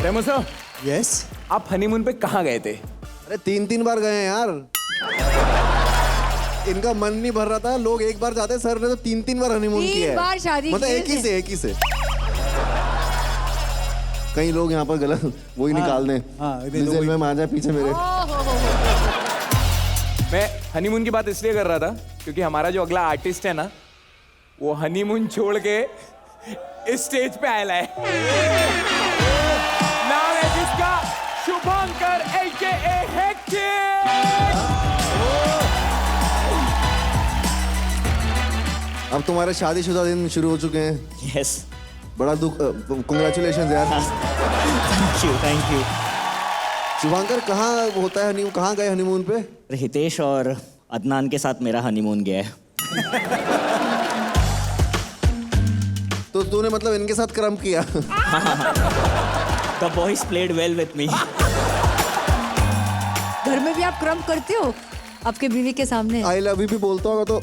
रेमो sir, yes. आप honeymoon पे कहाँ गए थे? अरे 3-3 बार गए हैं यार। इनका मन नहीं भर रहा था, लोग एक बार जाते, सर ने तो 3-3 बार हनीमून किया है। 3 बार शादी मतलब की एक ही से कई लोग यहाँ पर गलत वही निकाल दें। डीजल में आ जाए पीछे मेरे। मैं हनीमून की बात इसलिए कर रहा था क्योंकि हमारा जो अगला आर्टिस्ट है ना, वो हनीमून छोड़ के इस स्टेज पे आया है। नाम है जिसका शुभंकर AKA हेक्टिक। अब तुम्हारे शादीशुदा दिन शुरू हो चुके हैं। यस। बड़ा दुख, कांग्रेचुलेशंस यार। Thank you. शुभंकर, कहाँ होता है हनीमून, कहाँ गए हनीमून पे? हितेश और अदनान के साथ मेरा हनीमून गया है। तो तूने मतलब इनके साथ क्रम किया? The boys played well with me. घर में भी आप क्रम करते हो आपके बीवी के सामने? आई लव यू भी बोलता होगा तो।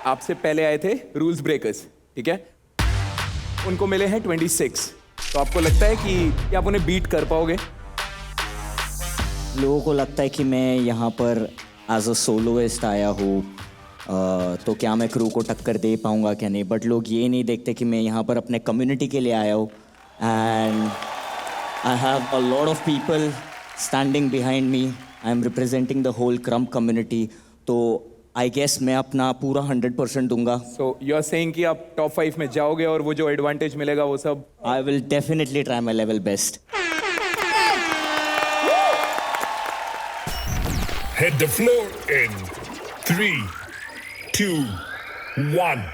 आपसे पहले आए थे रूल्स ब्रेकर्स, ठीक है? उनको मिले हैं 26। तो आपको लगता है कि आप उन्हें बीट कर पाओगे? लोगों को लगता है कि मैं यहाँ पर एज अ सोलोइस्ट आया हूँ, तो क्या मैं क्रू को टक्कर दे पाऊँगा क्या नहीं, बट लोग ये नहीं देखते कि मैं यहाँ पर अपने कम्युनिटी के लिए आया हूँ। And I have a lot of people standing behind me. I am representing the whole krump community. तो आई गेस मैं अपना पूरा 100% दूंगा। सो यू आर सेइंग कि आप टॉप 5 में जाओगे और वो जो एडवांटेज मिलेगा वो सब? I will definitely try my level best. Hit the floor in 3, 2, 1.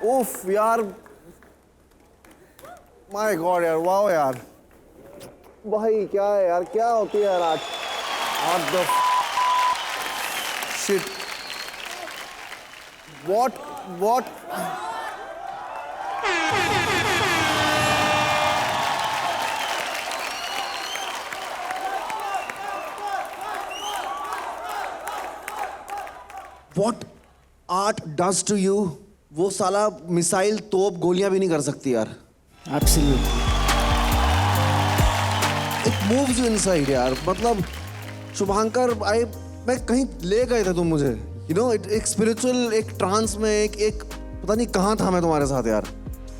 उफ यार, माय गॉड यार, वाओ यार, भाई क्या है यार, क्या होती है यार आज, what the shit, what what art does to you, वो साला मिसाइल तोप गोलियां भी नहीं कर सकती यार। Absolutely. It moves you inside यार, मतलब शुभांकर, मैं कहीं ले गए थे तुम मुझे, यू नो, एक स्पिरिचुअल, एक ट्रांस में, एक पता नहीं कहाँ था मैं तुम्हारे साथ यार।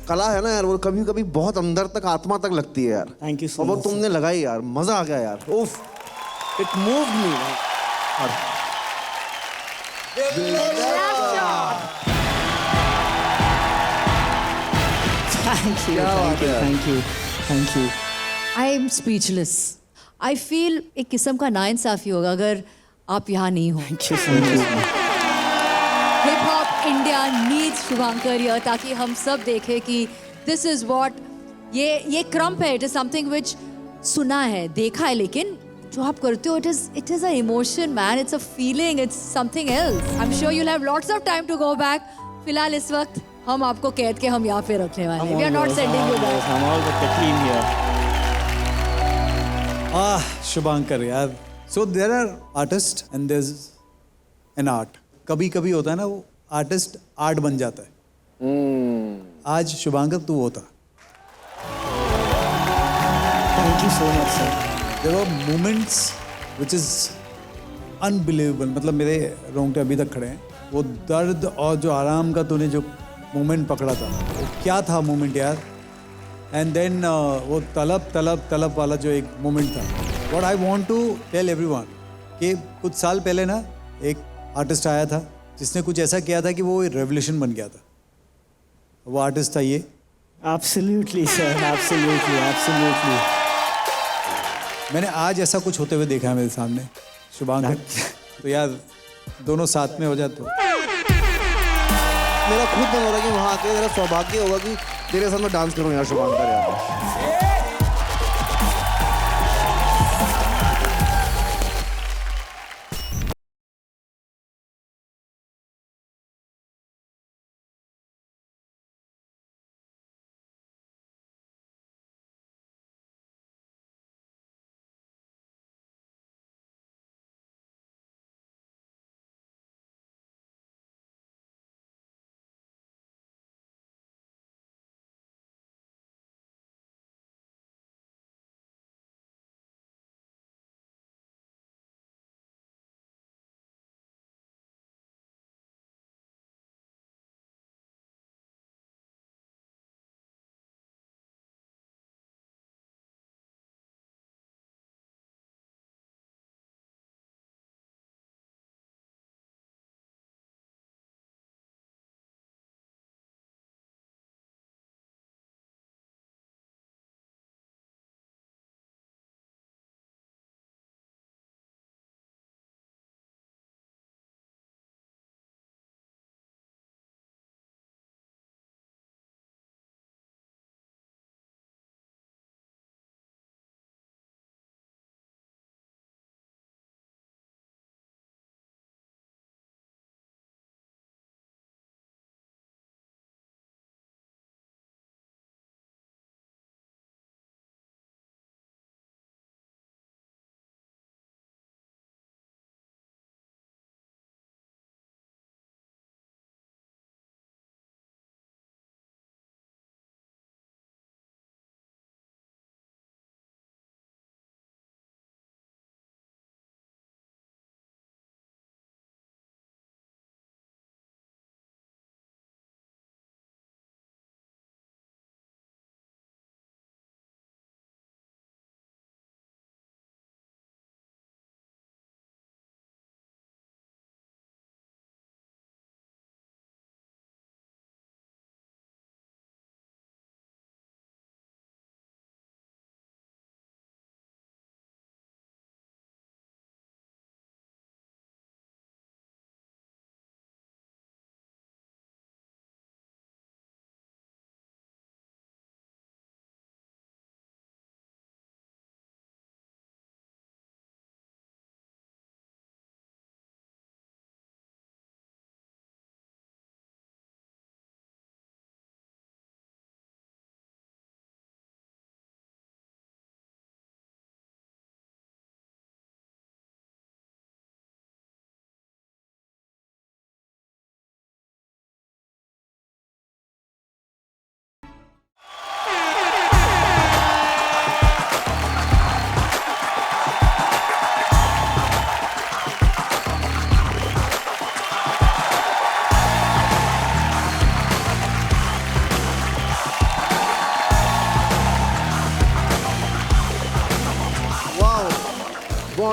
कला है ना यार, वो कभी कभी बहुत अंदर तक, आत्मा तक लगती है यार। Thank you so और वो much, तुमने लगाई यार, मजा आ गया यार, उफ, it moved me. Thank you. I am speechless. I feel एक किस्म का नाइंसाफी होगा अगर आप यहाँ नहीं हो। Thank you so much. Hip hop India needs Shubhankar here ताकि हम सब देखें कि दिस इज व्हाट, ये क्रम्प है, इट इज समथिंग विच सुना है, देखा है, लेकिन जो आप करते हो it is a emotion man, it's a feeling, it's something else. I am sure you will have lots of time to go back. फिलहाल इस वक्त हम आपको कैद के हम यहाँ पे रखने वाले हैं। We are not sending you back. I'm all with the team here. Shubhankar यार, so there are artist and there is an art. कभी कभी होता है ना, वो आर्टिस्ट आर्ट बन जाता है। आज शुभांकर तू होता। Thank you so much, sir. There are moments which is unbelievable, मतलब मेरे रोंगटे अभी तक खड़े हैं। वो दर्द और जो आराम का तूने जो मोमेंट पकड़ा था, वो क्या था मोमेंट यार। एंड देन वो तलब वाला जो एक मोमेंट था। What I want to tell everyone कि कुछ साल पहले ना एक आर्टिस्ट आया था जिसने कुछ ऐसा किया था कि वो रेवोल्यूशन बन गया था। वो आर्टिस्ट था ये। Absolutely, sir. Absolutely. मैंने आज ऐसा कुछ होते हुए देखा है मेरे सामने, शुभांकर। तो यार दोनों साथ में हो जाए तो मेरा खुद मन हो रहा है कि वहाँ आके मेरा सौभाग्य होगा कि तेरे साथ मैं डांस करूँ यार, शुभांकर यार।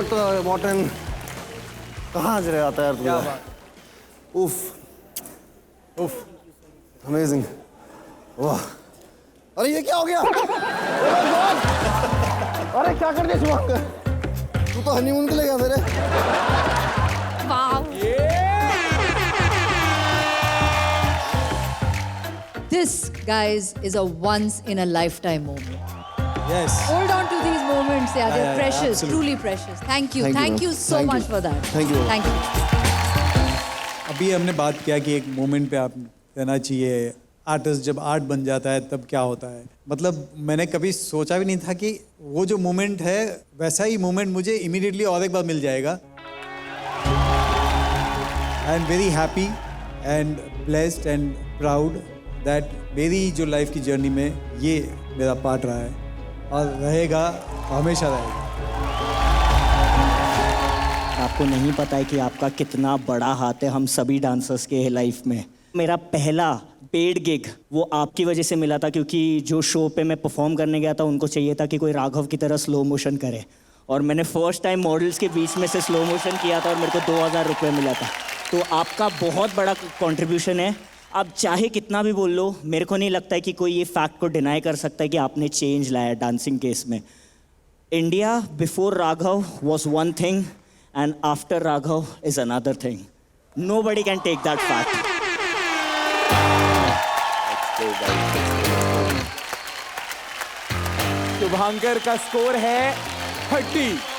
Not important. कहाँ चले आता है यार तुझे? उफ उफ अमेजिंग. वाह. अरे ये क्या हो गया? Oh my God! अरे क्या कर दिया शुभंकर? तू तो हनीमून के लिए गया था रे. This, guys, is a once in a lifetime moment. Yes. Hold on to these moments. Yeah, they're yeah, precious, absolutely. truly precious. Thank you. Thank you, Thank ma'am. you so Thank much you. for that. Thank you. Thank you. अभी हमने बात किया कि एक moment पे आप रहना चाहिए. आर्टिस्ट जब आर्ट बन जाता है तब क्या होता है. मतलब मैंने कभी सोचा भी नहीं था कि वो जो मोमेंट है वैसा ही मोमेंट मुझे इमीडिएटली और एक बार मिल जाएगा. I am very happy and blessed and proud that मेरी जो लाइफ की जर्नी में ये मेरा पार्ट रहा है और रहेगा, हमेशा रहेगा. आपको नहीं पता है कि आपका कितना बड़ा हाथ है हम सभी डांसर्स के लाइफ में. मेरा पहला पेड गिग वो आपकी वजह से मिला था, क्योंकि जो शो पे मैं परफॉर्म करने गया था उनको चाहिए था कि कोई राघव की तरह स्लो मोशन करे, और मैंने फर्स्ट टाइम मॉडल्स के बीच में से स्लो मोशन किया था और मेरे को 2000 रुपये मिला था. तो आपका बहुत बड़ा कंट्रीब्यूशन है. आप चाहे कितना भी बोल लो, मेरे को नहीं लगता है कि कोई ये फैक्ट को डिनाई कर सकता है कि आपने चेंज लाया डांसिंग केस में. India before Raghav was one thing and after Raghav is another thing. Nobody can take that fact. Shubhankar का स्कोर है 30.